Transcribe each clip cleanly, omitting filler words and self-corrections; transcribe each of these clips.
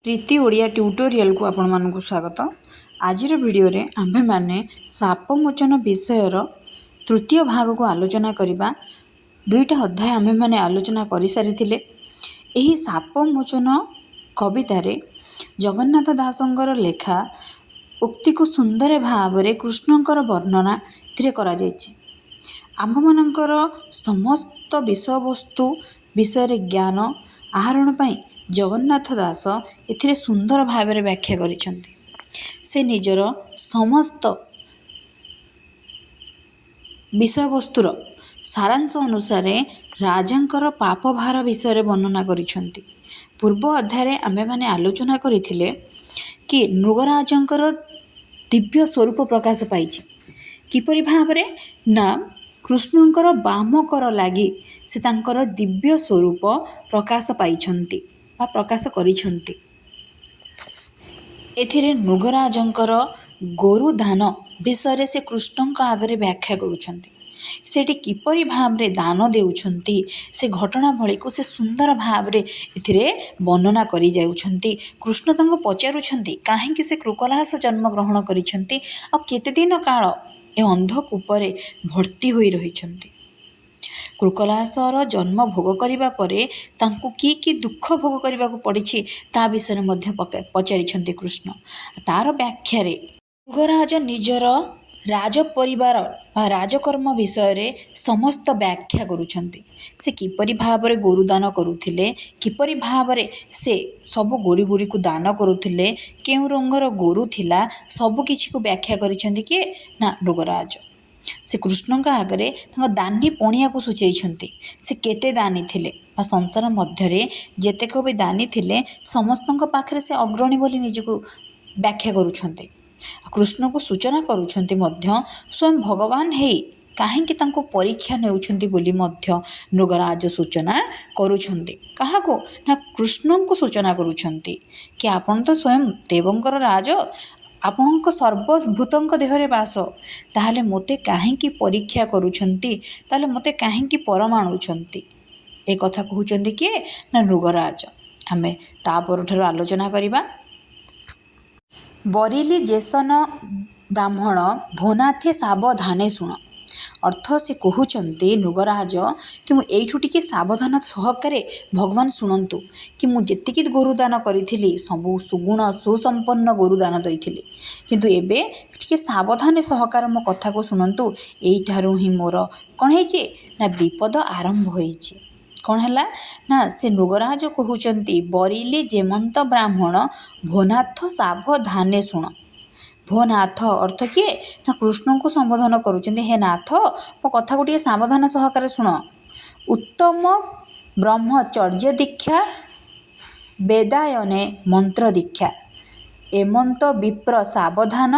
प्रीति Odia tutorial को आपण मानक स्वागत। आज वीडियो रे आम्भे माने साप मोचन विषयर तृतीय भाग को आलोचना करबा। दुईटा अध्याय आम्भे माने आलोचना करि सारिथिले। एही साप मोचन कवितारे जगन्नाथ दासंकर लेखा उक्ति को सुंदर भाव रे कृष्णंकर वर्णना थिरे करा जायछि। आम्भ मानकर समस्त विषय वस्तु विषय ज्ञान आहरण पाई जगन्नाथ दास एथिरे सुंदर भाव में व्याख्या करिसेंति। से निजर समस्त विषय वस्तुर सारांश अनुसार राजांकर पाप भार विषय वर्णना करिसेंति। पूर्व अध्याय आमे माने आलोचना करिथिले कि नृगराजंकर दिव्य स्वरूप प्रकाश पाइछि। किपरि भावरे ना कृष्णंकर बामकर लागि से तांकर दिव्य स्वरूप प्रकाश पाइछंती बा प्रकाश करिछंती। एथिरे नृगराजंकर गोरुदान विषय से कृष्णंक आगरे व्याख्या करुछंती। सेठी किपरि भावरे दान देउछंती से घटना भଳି को से सुंदर भावरे एथिरे वर्णना करि जाउछंती। कृष्ण तांको पचारुछंती काहेकि से कृकलास जन्म ग्रहण करिछंती आ केते दिन काल ए अंधकूपरे भर्ती होई रहिछंती। कृकलासर जन्म भोग करिबा परे तांको की दुख भोग करिबा को पड़िछि ता विषय मध्य पचारिछंती कृष्ण। तार व्याख्या रे नृगराज निजर राज परिवार बा राजकर्म विषय रे समस्त व्याख्या करुछंती। से किपरि भावरे गोरुदान करुथिले, किपरि भावरे से सब गोरी गोरी को दान करुथिले, केउ रंगर गोरु थिला, सब किछि को व्याख्या करिछंती के ना नृगराज। से कृष्ण आगे दानी पणिया को सूचैछंती। से केते दानी थिले बा संसार मध्यरे जेतेक भी दानी थिले समस्तक पाखरे से अग्रणी बोली निजको व्याख्या करुछंती। कृष्ण को सूचना करुछंती मध्य स्वयं भगवान हेई काहेकि तांको परीक्षा नेउछंती बोली मध्य नृगराज सूचना करुछंती। काहाको ना कृष्ण को सूचना करुछंती कि आपण तो स्वयं देवंकर राज, आपणक सर्वभूतଙ୍କ देहरे बास, ताहले मोते काहेकि परीक्षा करुछंती, ताहले मोते काहेकि परमाणुछंती। ए कथा कहउछंती कि ना नृगराज। आमे ता परठारु आलोचना करिबा। बरिली जेसन ब्राह्मण भोनाथे सावधाने शुण। अर्थ से कहउछंती नृगराज कि मु एठु टिके सावधान सहकारे भगवान शुणंतु कि मु जेतिकी गोरुदान करिथिली सबु सुगुण सुसंपन्न गोरुदान दैथिली, किंतु एबे टिके सावधान सहकार मो कथा को शुणंतु। एइठारु ही मोर कोन हेछि ना विपद आरंभ होइछि। कोन हला ना से नृगराज कहउछंती बरिली जेमंत ब्राह्मण भोनाथ सावधाने शुण। भोनाथ अर्थ किए ना कृष्ण को संबोधन करुछंती, हे नाथ मो कथा को टिके सावधान सहकार शुण। उत्तम ब्रह्मचर्य दीक्षा वेदायने मंत्र दीक्षा एमंत विप्र सावधान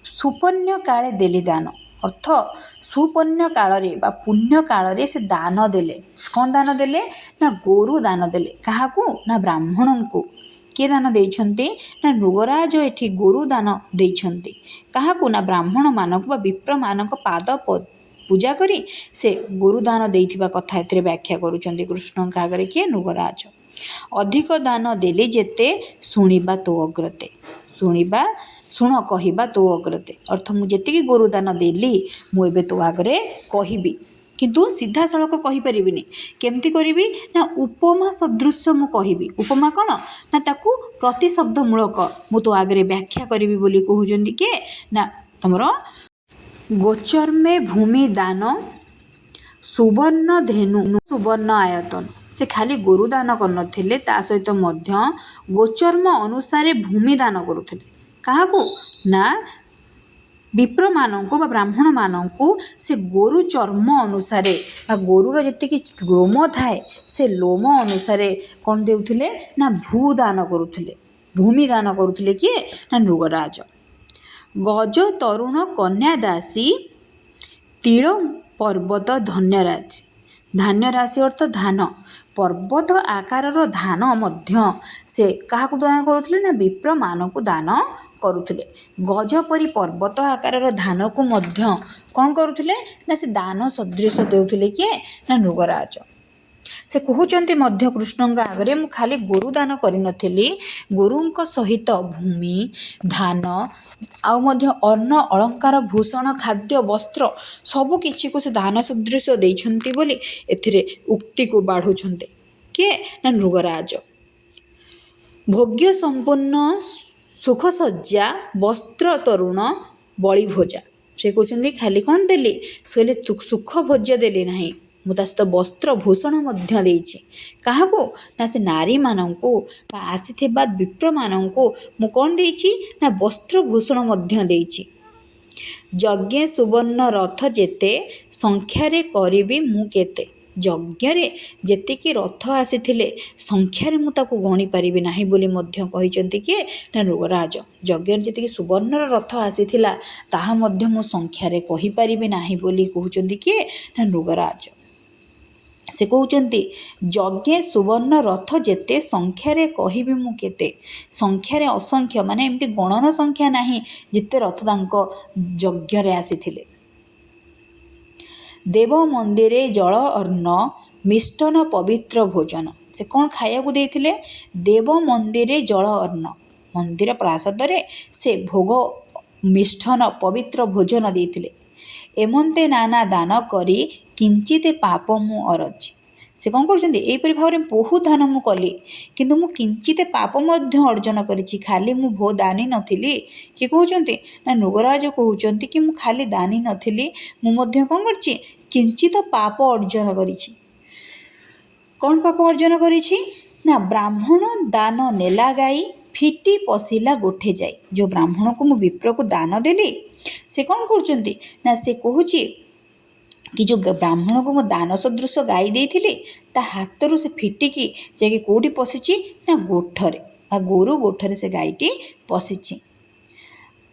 सुपुण्य काले देली दान। अर्थ सुपुण्य काल रे बा पुण्य काल रे से दान देले। कौन दान देले ना गोरु दान देले। काहाकू ना ब्राह्मण को। किए दान देइछंती ना नृगराज एठी गोरु दान देइछंती। काहाकू ना ब्राह्मण मानक बा विप्र मानक पाद पूजा करी से गोरु दान देइथिबा कथा एथिरे व्याख्या करुछंती कृष्ण आगरे किए नृगराज। अधिक दान देली जेते शुणिबा तो अग्रते। शुणिबा शुण कहिबा तो अग्रते। अर्थ मु जेतिकी गोरु दान देली मु एबे तो आगरे कहिबी, किंतु सीधा सड़क कहि परिबिनी। केमती करिबी ना उपमा सदृश मु कहिबी। उपमा कौन ना ताकू प्रतिशब्दमूलक मु तो आगरे व्याख्या करिबी बोली कहउजंती के ना तमर गोचर्मे भूमि दान सुवर्ण धेनु सुवर्ण आयतन। से खाली गोरु दान करनथिले ता सहित मध्य गोचर्म अनुसारे भूमि दान करुथिले। काहाकू ना विप्र मानंकु बा ब्राह्मण मानंकु से गोरु चर्म अनुसारे बा गोरुर जेतिकी लोम थाए से लोम अनुसारे कौन देउथिले ना भूदान करुथिले, भूमि दान करुथिले किए ना नृगराज। गज तरुण कन्या दासी तीळ पर्वत धन्यराज। धान्य राशि अर्थ धान। पर्वत आकारर धान मध्य से काहाकू दान करुथिले ना विप्र मानकु दान करुथिले। गज परी पर्वत आकारर धान को मध्य कौन करुथिले ना से दान सदृश देउथिले किए ना नृगराज। से कहते कृष्ण आगे मु खाली गोरु दान करनथिली, गोरुंक सहित भूमि धान आउ मध्य अन्न अलंकार भूषण खाद्य वस्त्र सबु किछि को से दान सदृश देइछन्ति बोली एथिरे उक्ति को बाढ़ुछन्ते किए ना नृगराज। भोग्य संपन्न सुखसज्जा वस्त्र तरुण बଳି भोजा, से कहते खाली कौन देली से सुख भोज्य देली नहीं, मु ता सहित वस्त्र भूषण मध्य देइछि। काहाको ना से नारी मानंको बा आसीथिबा विप्र मानंको मु कौन देइछि ना वस्त्र भूषण मध्य देइछि। यज्ञ सुवर्ण रथ जेते संख्यारे करिबी मु केते, यज्ञरे जेतिकी रथ आसीथिले संख्यारे मु ताको गणी पारिबि नाही बोली मध्य कहिचंती कि ना नृगराज। यज्ञरे जेतिकी सुवर्णर रथ आसीथिला ताहा मध्य मु संख्यारे कहि पारिबि नाही बोली कहउचंती कि ना नृगराज। से कहते यज्ञे सुवर्ण रथ जेते संख्यारे कहिबि मु केते, संख्यारे असंख्य माने एमती गणन संख्या नाही जिते रथ तांक यज्ञरे आसीथिले। देव मंदिरे जल अन्न मिष्टन पवित्र भोजन, से कौन खाया को देथिले देव मंदिरे जल अन्न, मंदिर प्रासाद रे से भोग मिष्टन पवित्र भोजन देथिले। एमंते नाना दान करी किंचित पाप मु अरजी, से कौन करपरि भाव में बहुत दान मु कली किंतु मु किंचित पाप मध्य अर्जन करिछि, खाली मु भो दानी नथिली। कि कहउचंती ना नृगराज कहउचंती कि मु खाली दानी नथिली, मु मध्य कौन करछि किंचित पाप अर्जन करिछि। कौन पाप अर्जन करिछि ना ब्राह्मण दान नेला गाई फिटी पशिला गोठे जाई, जो ब्राह्मण को मु विप्र को दान देली से कौन करचंती ना से कहूची कि जो ब्राह्मण को मु दान सदृश गाई देइथिली ता हाथरू से फिटिकी जाके कोठी पशिची ना गोठरे बा गोरु गोठरे से गाईटी पशिची।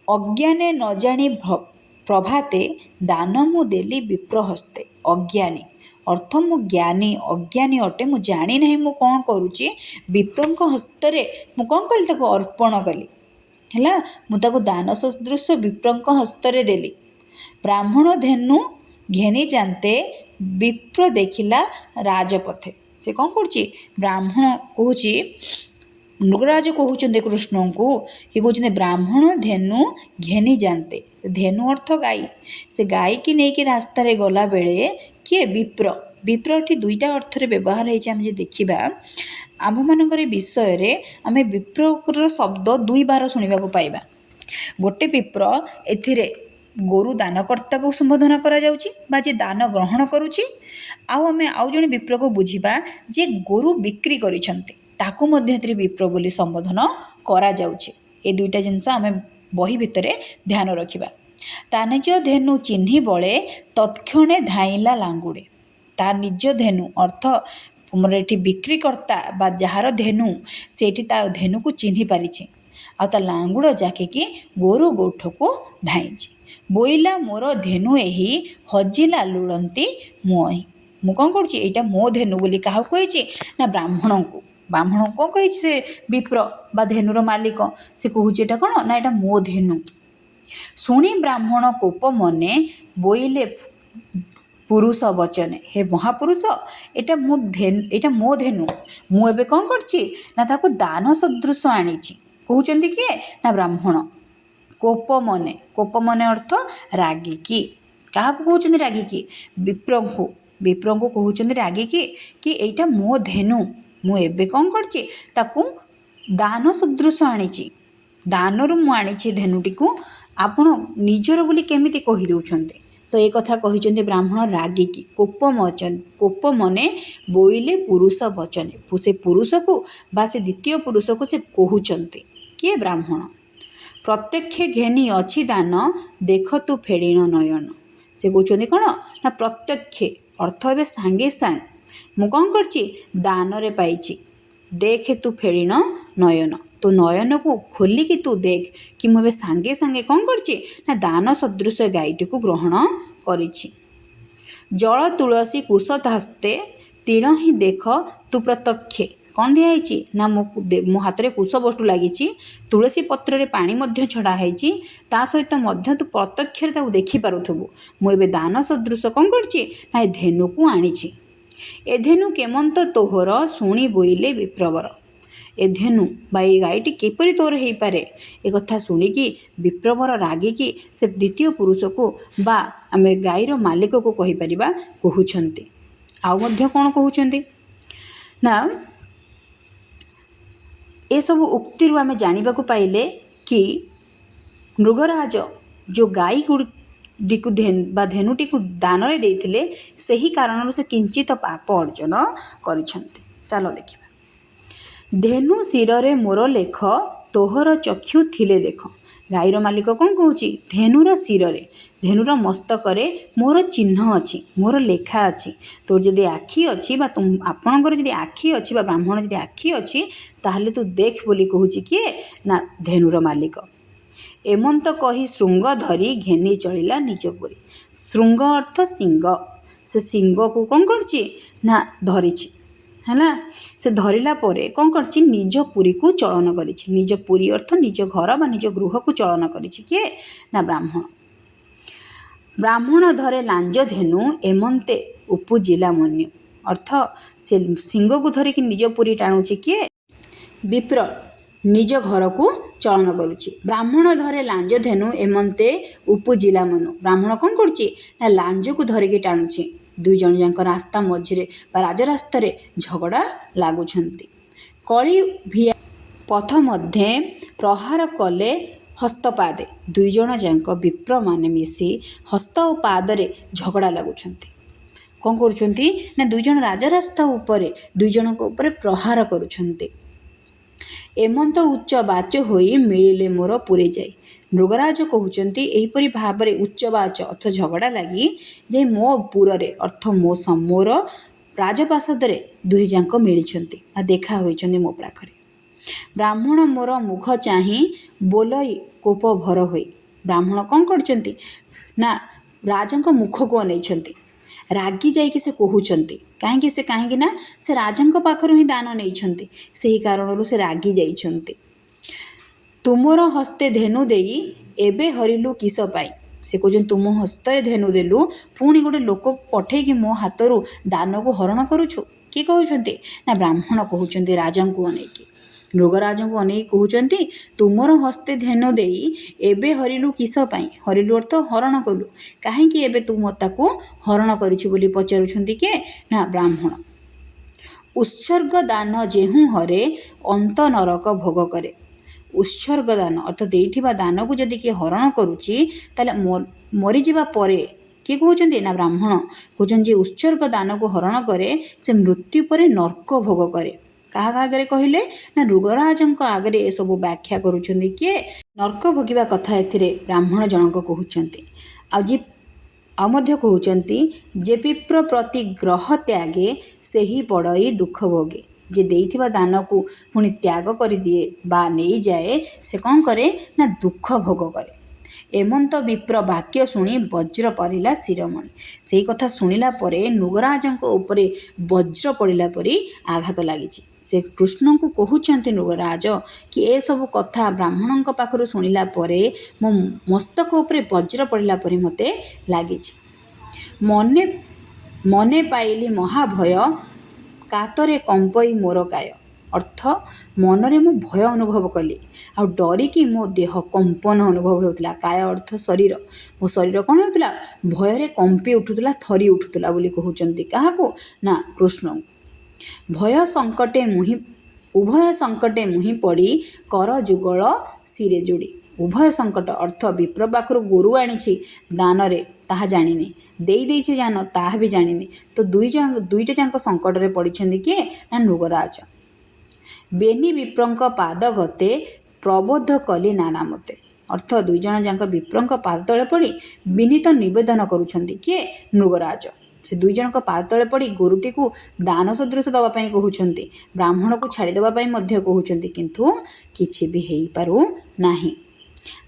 अज्ञाने न जानी प्रभाते दान मु देली विप्र हस्ते, अज्ञानी अर्थ मु ज्ञानी अज्ञानी अटे, मु जानी नहीं मु कौन करुची विप्रंक हस्तरे मु कौन कली ताको अर्पण कली हैला, मु ताको दान सदृश विप्रंक हस्तरे देली। ब्राह्मण धेनु घेनी जानते विप्र देखिला राजपथे, से कौन करची ब्राह्मण कहूची नृगराज कहउचंदे कृष्ण को कि कहउचंदे ब्राह्मण धेनु घेनी जानते, धेनु अर्थ गाई, से गाई की नहीं कि रास्ता रे गला बेले किए विप्र, विप्र ठी दुईटा अर्थ रे व्यवहार होइछ। हम जे देखिबा आम मानकर विषय रे आमे विप्र शब्द दुई बार सुनिबा को पाइबा। गोटे विप्र एथिरे गोरु दानकर्ता को संबोधन करा जाउची बा जे दान ग्रहण करुची, आउ आमे आउ जने विप्र को बुझिबा जे गोरु बिक्री करिसंते ताकू मध्य एथिरे विप्र बोली संबोधन करा जाउची। ए दुईटा जिंस आमे बही भितरे ध्यान रखिबा। ता निज धेनु चिन्हि बळे तत्क्षणे धाइला लांगुडे, ता निज धेनु अर्थ मोर एठी बिक्री करता बा जहार धेनु सेठी ता धेनु को चिन्हि पारिछि, आ ता लांगुड़ जाके कि गोरु गोठ को धाइछि। बोइला मोर धेनु एही हजिला लुड़ंती मुई, मु कौन करुछि एटा मो धेनु बोली काहा कहिछि ना ब्राह्मण को, ब्राह्मण को कहिछि से विप्र बा धेनुर मालिक से कहूछि एटा कौन ना एटा मो धेनु। शुणी ब्राह्मण कोप मने बोइले पुरुष वचने, हे महापुरुष एटा मो धेनु एटा मो धेनु, मु एबे कौन करछि ना ताको दान सदृश आनिछि। कहउचंती किए ना ब्राह्मण। कोप मने, कोप मने अर्थ रागिकी, क्या कहउचंती रागिकी विप्रंको, विप्रंको कहउचंती रागिकी कि एटा मो धेनु, मु एबे कौन करछि ताकू दान सदृश आनिछि, दानरु मु आनिछि धेनुटी को आपण निजर बोली केमिति कहि दउछन्ते। तो ये कथा कहिचंती ब्राह्मण रागिकी। कोप मने बोइले पुरुष वचने, से पुरुष को बा से द्वितीय पुरुष को से कहउचंती किए ब्राह्मण। प्रत्यक्ष घेनी अछि दान देख तू फेड़ीन नयन, से कहउचंती कौन ना प्रत्यक्ष अर्थ ए सांगे सांग मु कौन करछि दान रे पाइछि, देख तू फेड़ीन नयन, तो नयन को खोलिकी तू देख कि मुझे सांगे सांगे कौन करछि ना दान सदृश गाईटी को ग्रहण करिछि। जल तुलसी कुश धास्ते तीण ही देख तू प्रत्यक्षे, कौन दिखाई ना मो हाथ में कुश वस्तु लगी, तुलसी पत्र रे पानी मध्य छड़ा होती, ता सहित मध्य तू प्रत्यक्ष देखिपु। मुझे दान सदृश कौन करछि ना धेनु को आनिछि। ଏ ଧେନୁ କେମନ୍ତ ତୋହର ଶୁଣି ବୋଇଲେ ବିପ୍ରବର। ଏ ଧେନୁ ବା ଏଇ ଗାଈଟି କିପରି ତୋର ହେଇପାରେ, ଏ କଥା ଶୁଣିକି ବିପ୍ରବର ରାଗିକି ସେ ଦ୍ୱିତୀୟ ପୁରୁଷକୁ ବା ଆମେ ଗାଈର ମାଲିକକୁ କହିପାରିବା କହୁଛନ୍ତି। ଆଉ ମଧ୍ୟ କ'ଣ କହୁଛନ୍ତି ନା, ଏସବୁ ଉକ୍ତିରୁ ଆମେ ଜାଣିବାକୁ ପାଇଲେ କି ମୃଗରାଜ ଯେଉଁ ଗାଈଗୁଡ଼ିକୁ ବା ଧେନୁଟିକୁ ଦାନରେ ଦେଇଥିଲେ ସେହି କାରଣରୁ ସେ କିଞ୍ଚିତ ପାପ ଅର୍ଜନ କରିଛନ୍ତି। ଚାଲ ଦେଖିବା। ଧେନୁ ଶିରରେ ମୋର ଲେଖ ତୋହର ଚକ୍ଷୁ ଥିଲେ ଦେଖ। ଗାଈର ମାଲିକ କ'ଣ କହୁଛି? ଧେନୁର ଶିରରେ, ଧେନୁର ମସ୍ତକରେ ମୋର ଚିହ୍ନ ଅଛି, ମୋର ଲେଖା ଅଛି। ତୋର ଯଦି ଆଖି ଅଛି ବା ଆପଣଙ୍କର ଯଦି ଆଖି ଅଛି ବା ବ୍ରାହ୍ମଣ ଯଦି ଆଖି ଅଛି ତାହେଲେ ତୁ ଦେଖ ବୋଲି କହୁଛି କିଏ? ନା ଧେନୁର ମାଲିକ। ଏମନ୍ତ କହି ଶୃଙ୍ଗ ଧରି ଘେନି ଚଳିଲା ନିଜ ପୁରୀ। ଶୃଙ୍ଗ ଅର୍ଥ ସିଂହ। ସେ ସିଂହକୁ କ'ଣ କରୁଛି ନା ଧରିଛି ହେଲା। ସେ ଧରିଲା ପରେ କ'ଣ କରିଛି? ନିଜ ପୁରୀକୁ ଚଳନ କରିଛି। ନିଜ ପୁରୀ ଅର୍ଥ ନିଜ ଘର ବା ନିଜ ଗୃହକୁ ଚଳନ କରିଛି କିଏ? ନା ବ୍ରାହ୍ମଣ। ବ୍ରାହ୍ମଣ ଧରେ ଲାଞ୍ଜ ଧେନୁ ଏମନ୍ତେ ଉପୁଜିଲା ମନ୍ୟୁ। ଅର୍ଥ ସେ ସିଂହକୁ ଧରିକି ନିଜ ପୁରୀ ଟାଣୁଛି କିଏ? ବିପ୍ର ନିଜ ଘରକୁ ଚଳନ କରୁଛି। ବ୍ରାହ୍ମଣ ଧରେ ଲାଞ୍ଜ ଧେନୁ ଏମନ୍ତେ ଉପୁଜିଲା ମନୁ। ବ୍ରାହ୍ମଣ କ'ଣ କରୁଛି ନା ଲାଞ୍ଜକୁ ଧରିକି ଟାଣୁଛି। ଦୁଇ ଜଣ ଯାକ ରାସ୍ତା ମଝିରେ ବା ରାଜରାସ୍ତାରେ ଝଗଡ଼ା ଲାଗୁଛନ୍ତି। କଳି ଭିଆ ପଥ ମଧ୍ୟେ ପ୍ରହାର କଲେ ହସ୍ତପାଦେ। ଦୁଇ ଜଣ ଯାକ ବିପ୍ରମାନେ ମିଶି ହସ୍ତ ଓ ପାଦରେ ଝଗଡ଼ା ଲାଗୁଛନ୍ତି। କ'ଣ କରୁଛନ୍ତି ନା ଦୁଇ ଜଣ ରାଜରାସ୍ତା ଉପରେ ଦୁଇ ଜଣଙ୍କ ଉପରେ ପ୍ରହାର କରୁଛନ୍ତି। ଏମନ୍ତ ଉଚ୍ଚ ବାଚ ହୋଇ ମିଳିଲେ ମୋର ପୁରୀ ଯାଇ। ମୃଗରାଜ କହୁଛନ୍ତି ଏହିପରି ଭାବରେ ଉଚ୍ଚ ବାଚ ଅର୍ଥ ଝଗଡ଼ା ଲାଗି ଯେ ମୋ ପୁରରେ ଅର୍ଥ ମୋର ରାଜପ୍ରାସାଦରେ ଦୁଇ ଯାକ ମିଳିଛନ୍ତି ବା ଦେଖା ହୋଇଛନ୍ତି ମୋ ପାଖରେ। ବ୍ରାହ୍ମଣ ମୋର ମୁଖ ଚାହିଁ ବୋଲଇ କୋପ ଭର ହୋଇ। ବ୍ରାହ୍ମଣ କ'ଣ କରିଛନ୍ତି ନା ରାଜାଙ୍କ ମୁଖକୁ ଅନେଇଛନ୍ତି। ରାଗି ଯାଇକି ସେ କହୁଛନ୍ତି। କାହିଁକି ନା ସେ ରାଜାଙ୍କ ପାଖରୁ ହିଁ ଦାନ ନେଇଛନ୍ତି। ସେହି କାରଣରୁ ସେ ରାଗି ଯାଇଛନ୍ତି। ତୁମର ହସ୍ତେ ଧେନୁ ଦେଇ ଏବେ ହରିଲୁ କିସ ପାଇଁ। ସେ କହୁଛନ୍ତି ତୁମ ହସ୍ତରେ ଧେନୁ ଦେଲୁ, ପୁଣି ଗୋଟେ ଲୋକ ପଠେଇକି ମୋ ହାତରୁ ଦାନକୁ ହରଣ କରୁଛୁ। କିଏ କହୁଛନ୍ତି ନା ବ୍ରାହ୍ମଣ କହୁଛନ୍ତି ରାଜାଙ୍କୁ ଅନେଇକି। ମୃଗରାଜଙ୍କୁ ଅନେଇକି କହୁଛନ୍ତି ତୁମର ହସ୍ତେ ଧେନୁ ଦେଇ ଏବେ ହରିଲୁ କିସ ପାଇଁ। ହରିଲୁ ଅର୍ଥ ହରଣ କଲୁ। କାହିଁକି ଏବେ ତୁ ତାକୁ ହରଣ କରିଛୁ ବୋଲି ପଚାରୁଛନ୍ତି କିଏ? ନା ବ୍ରାହ୍ମଣ। ଉତ୍ସର୍ଗ ଦାନ ଯେହୁଁ ହରେ ଅନ୍ତ ନରକ ଭୋଗ କରେ। ଉତ୍ସର୍ଗ ଦାନ ଅର୍ଥ ଦେଇଥିବା ଦାନକୁ ଯଦି କିଏ ହରଣ କରୁଛି ତାହେଲେ ମରିଯିବା ପରେ କିଏ କହୁଛନ୍ତି ନା ବ୍ରାହ୍ମଣ କହୁଛନ୍ତି ଯେ ଉତ୍ସର୍ଗ ଦାନକୁ ହରଣ କରେ ସେ ମୃତ୍ୟୁ ପରେ ନର୍କ ଭୋଗ କରେ। କାହା ଆଗରେ କହିଲେ ନା ମୃଗରାଜଙ୍କ ଆଗରେ ଏସବୁ ବ୍ୟାଖ୍ୟା କରୁଛନ୍ତି କିଏ? ନର୍କ ଭୋଗିବା କଥା ଏଥିରେ ବ୍ରାହ୍ମଣ ଜଣକ କହୁଛନ୍ତି। ଆଉ ମଧ୍ୟ କହୁଛନ୍ତି ଯେ ବିପ୍ର ପ୍ରତି ଗ୍ରହ ତ୍ୟାଗେ ସେହି ପଡ଼ଇ ଦୁଃଖ ଭୋଗେ। ଯେ ଦେଇଥିବା ଦାନକୁ ପୁଣି ତ୍ୟାଗ କରିଦିଏ ବା ନେଇଯାଏ ସେ କ'ଣ କରେ ନା ଦୁଃଖ ଭୋଗ କରେ। ଏମନ୍ତ ବିପ୍ର ବାକ୍ୟ ଶୁଣି ବଜ୍ର ପରିଲା ଶିରୋମଣି। ସେଇ କଥା ଶୁଣିଲା ପରେ ମୃଗରାଜଙ୍କ ଉପରେ ବଜ୍ର ପଡ଼ିଲା ପରି ଆଘାତ ଲାଗିଛି। ସେ କୃଷ୍ଣଙ୍କୁ କହୁଛନ୍ତି ମୃଗରାଜ କି ଏସବୁ କଥା ବ୍ରାହ୍ମଣଙ୍କ ପାଖରୁ ଶୁଣିଲା ପରେ ମୋ ମସ୍ତକ ଉପରେ ବଜ୍ର ପଡ଼ିଲା ପରି ମୋତେ ଲାଗିଛି। ମନେ ପାଇଲି ମହାଭୟ କାତରେ କମ୍ପଇ ମୋର କାୟ। ଅର୍ଥ ମନରେ ମୁଁ ଭୟ ଅନୁଭବ କଲି ଆଉ ଡରିକି ମୋ ଦେହ କମ୍ପନ ଅନୁଭବ ହେଉଥିଲା। କାୟ ଅର୍ଥ ଶରୀର। ମୋ ଶରୀର କ'ଣ ହେଉଥିଲା? ଭୟରେ କମ୍ପି ଉଠୁଥିଲା, ଥରି ଉଠୁଥିଲା ବୋଲି କହୁଛନ୍ତି। କାହାକୁ? ନା କୃଷ୍ଣଙ୍କୁ। ଉଭୟ ସଙ୍କଟେ ମୁହିଁ ପଡ଼ି କର ଯୁଗଳ ଶିରେ ଯୋଡ଼ି। ଉଭୟ ସଙ୍କଟ ଅର୍ଥ ବିପ୍ର ପାଖରୁ ଗୋରୁ ଆଣିଛି ଦାନରେ ତାହା ଜାଣିନି, ଦେଇଛି ଜାନ ତାହା ବି ଜାଣିନି। ତ ଦୁଇଟା ଯାକ ସଙ୍କଟରେ ପଡ଼ିଛନ୍ତି କିଏ? ନା ମୃଗରାଜ। ବେନି ବିପ୍ରଙ୍କ ପାଦ ଗତେ ପ୍ରବୋଧ କଲି ନାନା ମତେ। ଅର୍ଥ ଦୁଇ ଜଣ ଯାକ ବିପ୍ରଙ୍କ ପାଦ ତଳେ ପଡ଼ି ବିନୀତ ନିବେଦନ କରୁଛନ୍ତି କିଏ? ମୃଗରାଜ। ସେ ଦୁଇ ଜଣଙ୍କ ପାଦ ତଳେ ପଡ଼ି ଗୋରୁଟିକୁ ଦାନ ସଦୃଶ ଦେବା ପାଇଁ କହୁଛନ୍ତି, ବ୍ରାହ୍ମଣକୁ ଛାଡ଼ିଦେବା ପାଇଁ ମଧ୍ୟ କହୁଛନ୍ତି, କିନ୍ତୁ କିଛି ବି ହେଇପାରୁ ନାହିଁ।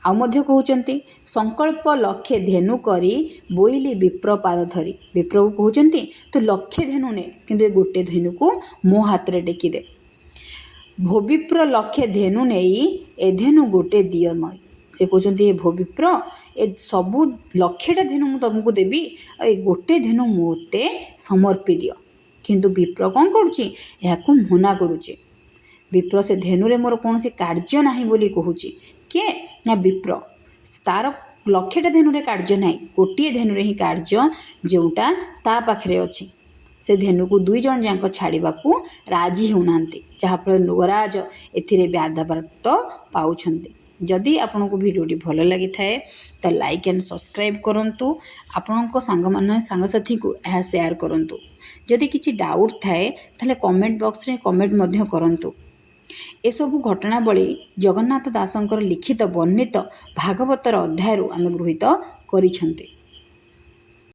ଆଉ ମଧ୍ୟ କହୁଛନ୍ତି ସଂକଳ୍ପ ଲକ୍ଷେ ଧେନୁ କରି ବୋଇଲି ବିପ୍ର ପାଦ ଧରି। ବିପ୍ରକୁ କହୁଛନ୍ତି ତୁ ଲକ୍ଷେ ଧେନୁ ନେ, କିନ୍ତୁ ଏ ଗୋଟେ ଧେନୁକୁ ମୋ ହାତରେ ଟେକିଦେ। ଭୋବିପ୍ର ଲକ୍ଷେ ଧେନୁ ନେଇ ଏ ଧେନୁ ଗୋଟେ ଦିଅ ମଇ। ସେ କହୁଛନ୍ତି ଏ ଭୋବିପ୍ର ଏ ସବୁ ଲକ୍ଷେଟା ଧେନୁ ମୁଁ ତୁମକୁ ଦେବି ଆଉ ଏ ଗୋଟେ ଧେନୁ ମୋତେ ସମର୍ପି ଦିଅ। କିନ୍ତୁ ବିପ୍ର କ'ଣ କରୁଛି? ଏହାକୁ ମନା କରୁଛି। ବିପ୍ର ସେ ଧେନୁରେ ମୋର କୌଣସି କାର୍ଯ୍ୟ ନାହିଁ ବୋଲି କହୁଛି। କିଏ? ନା ବିପ୍ର। ତା'ର ଲକ୍ଷେଟା ଧେନୁରେ କାର୍ଯ୍ୟ ନାହିଁ, ଗୋଟିଏ ଧେନୁରେ ହିଁ କାର୍ଯ୍ୟ, ଯେଉଁଟା ତା ପାଖରେ ଅଛି। ସେ ଧେନୁକୁ 2 ଜଣ ଯାକ ଛାଡ଼ିବାକୁ ରାଜି ହେଉନାହାନ୍ତି, ଯାହାଫଳରେ ନୃଗରାଜ ଏଥିରେ ବାଧାପ୍ରାପ୍ତ ପାଉଛନ୍ତି। ଯଦି ଆପଣଙ୍କୁ ଭିଡ଼ିଓଟି ଭଲ ଲାଗିଥାଏ ତ ଲାଇକ୍ ଆଣ୍ଡ ସବସ୍କ୍ରାଇବ୍ କରନ୍ତୁ। ଆପଣଙ୍କ ସାଙ୍ଗସାଥୀକୁ ଏହା ସେୟାର କରନ୍ତୁ। ଯଦି କିଛି ଡାଉଟ୍ ଥାଏ ତାହେଲେ କମେଣ୍ଟ ବକ୍ସରେ କମେଣ୍ଟ ମଧ୍ୟ କରନ୍ତୁ। ଏସବୁ ଘଟଣାବଳୀ ଜଗନ୍ନାଥ ଦାସଙ୍କର ଲିଖିତ ବର୍ଣ୍ଣିତ ଭାଗବତର ଅଧ୍ୟାୟରୁ ଆମେ ଗୃହୀତ କରିଛନ୍ତି।